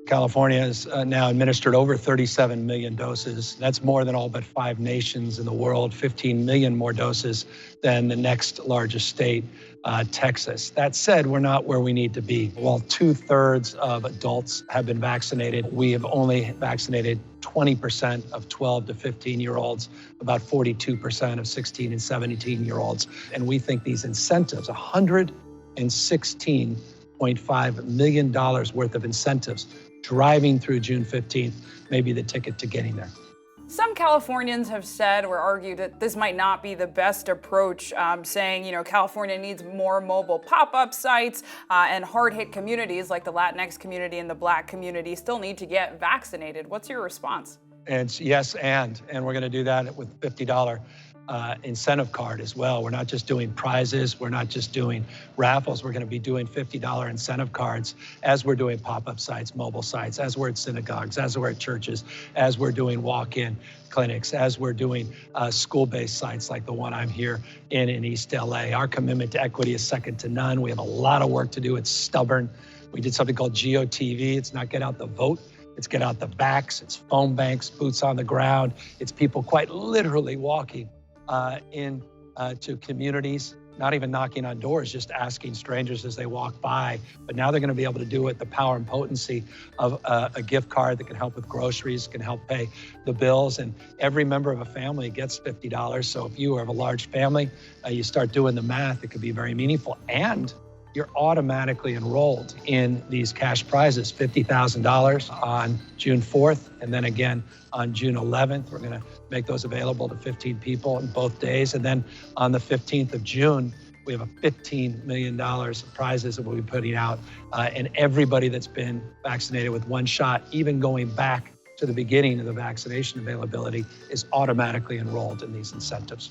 California has now administered over 37 million doses. That's more than all but 5 nations in the world, 15 million more doses than the next largest state, Texas. That said, we're not where we need to be. While 2/3 of adults have been vaccinated, we have only vaccinated 20% of 12 to 15-year-olds, about 42% of 16 and 17-year-olds. And we think these incentives, $116.5 million worth of incentives, driving through June 15th, may be the ticket to getting there. Some Californians have said or argued that this might not be the best approach, saying, California needs more mobile pop-up sites and hard-hit communities like the Latinx community and the Black community still need to get vaccinated. What's your response? It's yes, and we're going to do that with $50 incentive card as well. We're not just doing prizes. We're not just doing raffles. We're going to be doing $50 incentive cards as we're doing pop-up sites, mobile sites, as we're at synagogues, as we're at churches, as we're doing walk-in clinics, as we're doing school-based sites like the one I'm here in East LA. Our commitment to equity is second to none. We have a lot of work to do. It's stubborn. We did something called GOTV. It's not get out the vote. It's get out the backs. It's phone banks, boots on the ground. It's people quite literally walking into communities, not even knocking on doors, just asking strangers as they walk by. But now they're going to be able to do it, the power and potency of a gift card that can help with groceries, can help pay the bills. And every member of a family gets $50. So if you have a large family, you start doing the math, it could be very meaningful. And you're automatically enrolled in these cash prizes, $50,000 on June 4th, and then again on June 11th. We're going to make those available to 15 people in both days. And then on the 15th of June, we have a $15 million of prizes that we'll be putting out. And everybody that's been vaccinated with one shot, even going back to the beginning of the vaccination availability, is automatically enrolled in these incentives.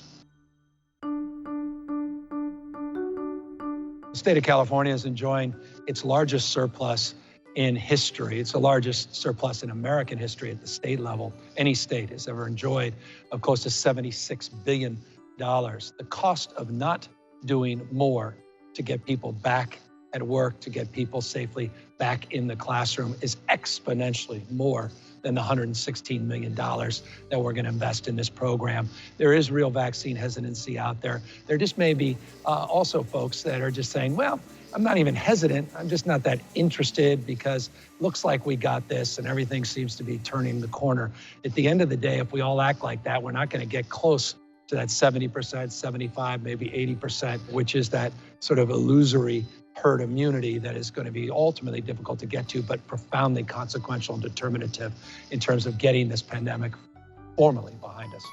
The state of California is enjoying its largest surplus in history. It's the largest surplus in American history at the state level. Any state has ever enjoyed of close to $76 billion. The cost of not doing more to get people back at work, to get people safely back in the classroom is exponentially more than the $116 million that we're going to invest in this program. There is real vaccine hesitancy out there. There just may be also folks that are just saying, well, I'm not even hesitant. I'm just not that interested because it looks like we got this and everything seems to be turning the corner. At the end of the day, if we all act like that, we're not going to get close to that 70%, 75, maybe 80%, which is that sort of illusory herd immunity that is going to be ultimately difficult to get to, but profoundly consequential and determinative in terms of getting this pandemic formally behind us.